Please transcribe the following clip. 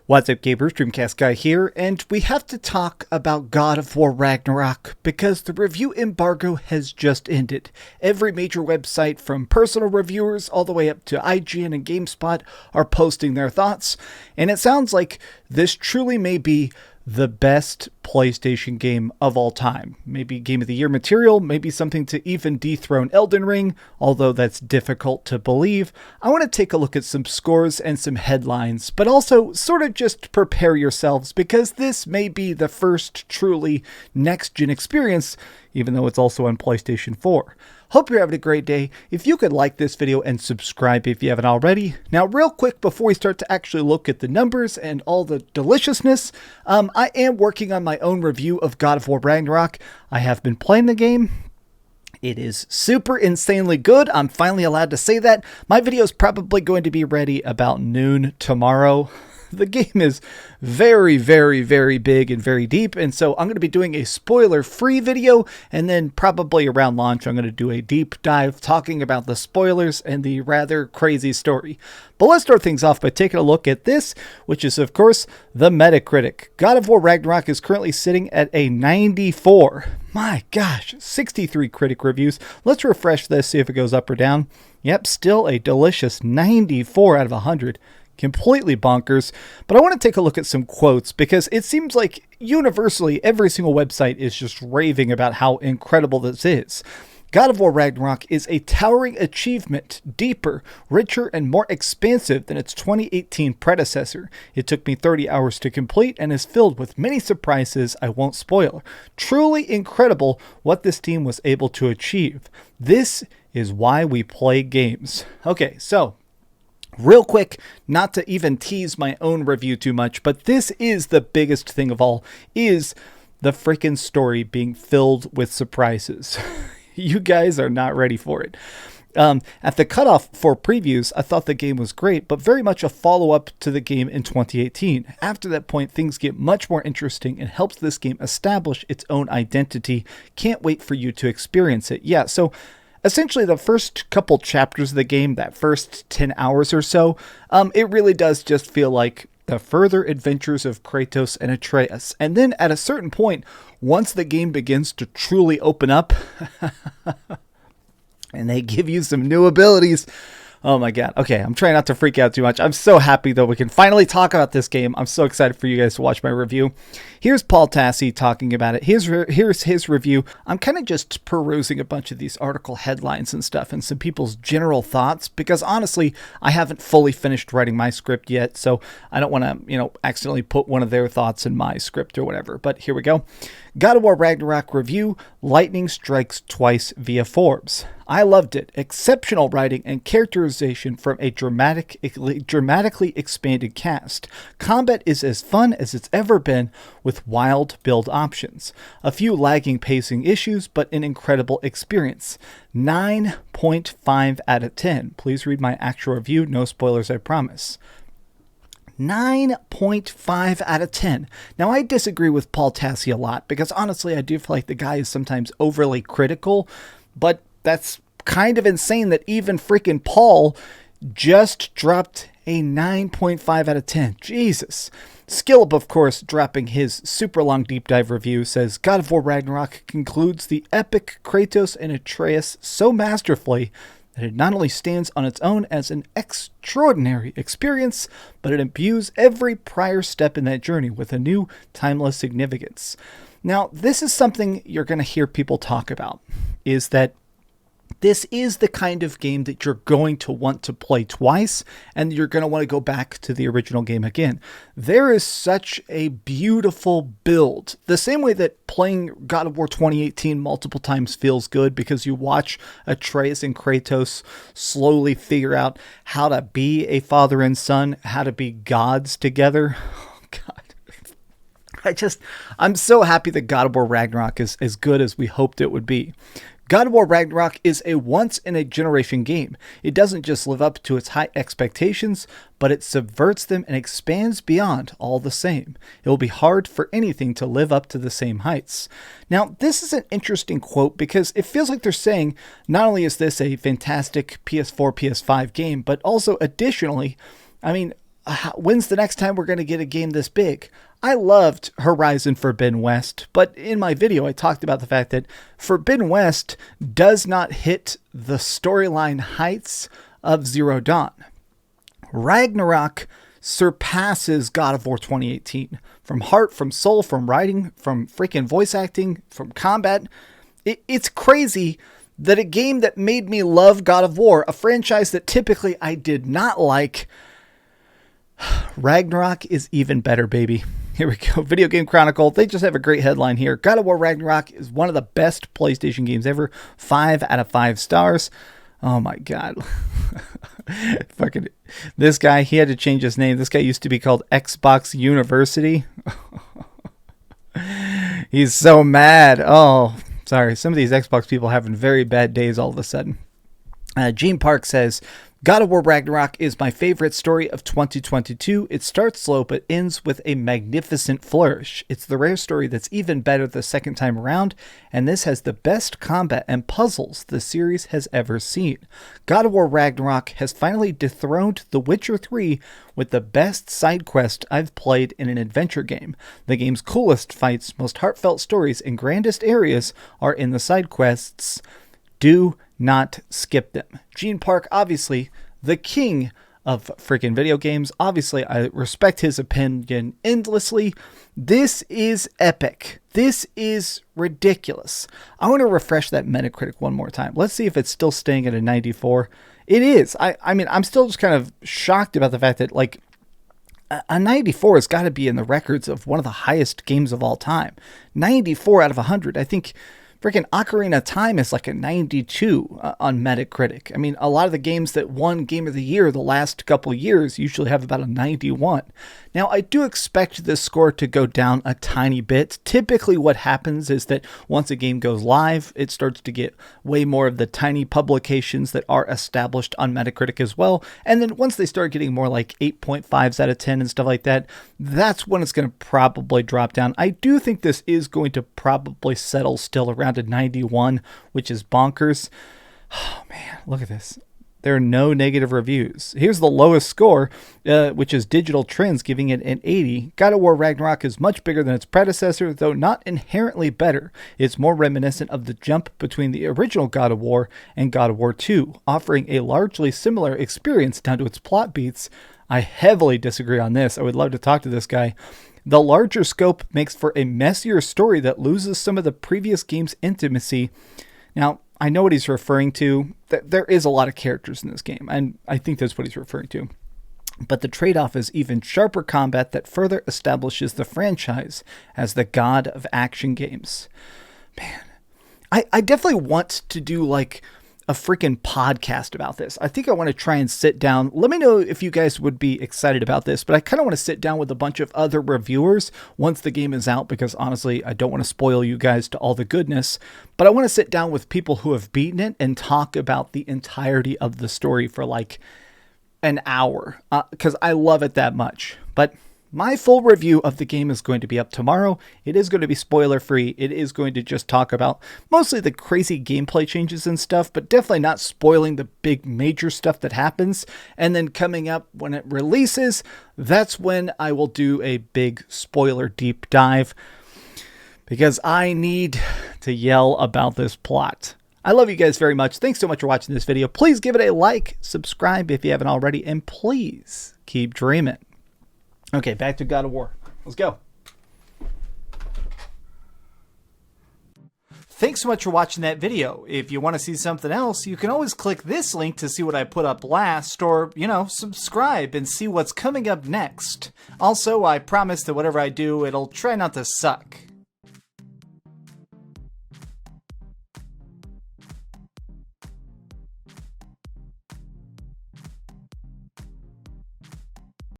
What's up, gamers? DreamcastGuy here, and we have to talk about God of War Ragnarok because the review embargo has just ended. Every major website, from personal reviewers all the way up to IGN and GameSpot, are posting their thoughts, and it sounds like this truly may be the best PlayStation game of all time. Maybe Game of the Year material, maybe something to even dethrone Elden Ring, although that's difficult to believe. I want to take a look at some scores and some headlines, but also sort of just prepare yourselves because this may be the first truly next-gen experience, even though it's also on PlayStation 4. Hope you're having a great day. If you could like this video and subscribe if you haven't already. Now, real quick, before we start to actually look at the numbers and all the deliciousness, I am working on my own review of God of War Ragnarok. I have been playing the game. It is super insanely good. I'm finally allowed to say that. My video is probably going to be ready about noon tomorrow. The game is very, very, very big and very deep, and so I'm going to be doing a spoiler-free video, and then probably around launch I'm going to do a deep dive talking about the spoilers and the rather crazy story. But let's start things off by taking a look at this, which is, of course, the Metacritic. God of War Ragnarok is currently sitting at a 94. My gosh, 63 critic reviews. Let's refresh this, see if it goes up or down. Yep, still a delicious 94 out of 100. Completely bonkers, but I want to take a look at some quotes because it seems like universally every single website is just raving about how incredible this is. God of War Ragnarok is a towering achievement, deeper, richer, and more expansive than its 2018 predecessor. It took me 30 hours to complete and is filled with many surprises I won't spoil. Truly incredible what this team was able to achieve. This is why we play games. Okay, so real quick, not to even tease my own review too much, but this is the biggest thing of all, is the freaking story being filled with surprises. You guys are not ready for it. At the cutoff for previews, I thought the game was great, but very much a follow-up to the game in 2018. After that point, things get much more interesting and helps this game establish its own identity. Can't wait for you to experience it. Yeah, so essentially, the first couple chapters of the game, that first 10 hours or so, it really does just feel like the further adventures of Kratos and Atreus. And then at a certain point, once the game begins to truly open up, and they give you some new abilities. Oh my god. Okay, I'm trying not to freak out too much. I'm so happy though we can finally talk about this game. I'm so excited for you guys to watch my review. Here's Paul Tassi talking about it. Here's his review. I'm kind of just perusing a bunch of these article headlines and stuff and some people's general thoughts because honestly, I haven't fully finished writing my script yet, so I don't want to, accidentally put one of their thoughts in my script or whatever. But here we go. God of War Ragnarok review, lightning strikes twice via Forbes. I loved it. Exceptional writing and characterization from a dramatically expanded cast. Combat is as fun as it's ever been with wild build options. A few lagging pacing issues, but an incredible experience. 9.5 out of 10. Please read my actual review. No spoilers, I promise. 9.5 out of 10. Now, I disagree with Paul Tassi a lot because honestly, I do feel like the guy is sometimes overly critical, but that's kind of insane that even freaking Paul just dropped a 9.5 out of 10. Jesus. Skillup, of course, dropping his super long deep dive review, says God of War Ragnarok concludes the epic Kratos and Atreus so masterfully that it not only stands on its own as an extraordinary experience, but it imbues every prior step in that journey with a new timeless significance. Now, this is something you're going to hear people talk about, is that this is the kind of game that you're going to want to play twice, and you're going to want to go back to the original game again. There is such a beautiful build. The same way that playing God of War 2018 multiple times feels good because you watch Atreus and Kratos slowly figure out how to be a father and son, how to be gods together. Oh, God. I'm so happy that God of War Ragnarok is as good as we hoped it would be. God of War Ragnarok is a once-in-a-generation game. It doesn't just live up to its high expectations, but it subverts them and expands beyond all the same. It will be hard for anything to live up to the same heights. Now, this is an interesting quote because it feels like they're saying not only is this a fantastic PS4, PS5 game, but also additionally, when's the next time we're going to get a game this big? I loved Horizon Forbidden West, but in my video I talked about the fact that Forbidden West does not hit the storyline heights of Zero Dawn. Ragnarok surpasses God of War 2018. From heart, from soul, from writing, from freaking voice acting, from combat. It's crazy that a game that made me love God of War, a franchise that typically I did not like, Ragnarok is even better, baby. Here we go. Video Game Chronicle. They just have a great headline here. God of War Ragnarok is one of the best PlayStation games ever. 5 out of 5 stars. Oh my God. Fucking this guy, he had to change his name. This guy used to be called Xbox University. He's so mad. Oh, sorry. Some of these Xbox people having very bad days all of a sudden. Gene Park says, God of War Ragnarok is my favorite story of 2022. It starts slow but ends with a magnificent flourish. It's the rare story that's even better the second time around, and this has the best combat and puzzles the series has ever seen. God of War Ragnarok has finally dethroned The Witcher 3 with the best side quest I've played in an adventure game. The game's coolest fights, most heartfelt stories, and grandest areas are in the side quests. Do not skip them. Gene Park, obviously the king of freaking video games. Obviously, I respect his opinion endlessly. This is epic. This is ridiculous. I want to refresh that Metacritic one more time. Let's see if it's still staying at a 94. It is. I mean, I'm still just kind of shocked about the fact that, like, a 94 has got to be in the records of one of the highest games of all time. 94 out of 100. I think freaking Ocarina of Time is like a 92 on Metacritic. I mean, a lot of the games that won Game of the Year the last couple of years usually have about a 91. Now, I do expect this score to go down a tiny bit. Typically what happens is that once a game goes live, it starts to get way more of the tiny publications that are established on Metacritic as well. And then once they start getting more like 8.5s out of 10 and stuff like that, that's when it's going to probably drop down. I do think this is going to probably settle still around a 91, which is bonkers. Oh man, look at this. There are no negative reviews. Here's the lowest score, which is Digital Trends, giving it an 80. God of War Ragnarok is much bigger than its predecessor, though not inherently better. It's more reminiscent of the jump between the original God of War and God of War 2, offering a largely similar experience down to its plot beats. I heavily disagree on this. I would love to talk to this guy. The larger scope makes for a messier story that loses some of the previous game's intimacy. Now, I know what he's referring to. There is a lot of characters in this game, and I think that's what he's referring to. But the trade-off is even sharper combat that further establishes the franchise as the god of action games. Man, I definitely want to do like a freaking podcast about this. I think I want to try and sit down. Let me know if you guys would be excited about this, but I kind of want to sit down with a bunch of other reviewers once the game is out, because honestly, I don't want to spoil you guys to all the goodness, but I want to sit down with people who have beaten it and talk about the entirety of the story for like an hour, because I love it that much. But my full review of the game is going to be up tomorrow. It is going to be spoiler free. It is going to just talk about mostly the crazy gameplay changes and stuff, but definitely not spoiling the big major stuff that happens. And then coming up when it releases, that's when I will do a big spoiler deep dive, because I need to yell about this plot. I love you guys very much. Thanks so much for watching this video. Please give it a like, subscribe if you haven't already, and please keep dreaming. Okay, back to God of War. Let's go. Thanks so much for watching that video. If you want to see something else, you can always click this link to see what I put up last, or, subscribe and see what's coming up next. Also, I promise that whatever I do, it'll try not to suck.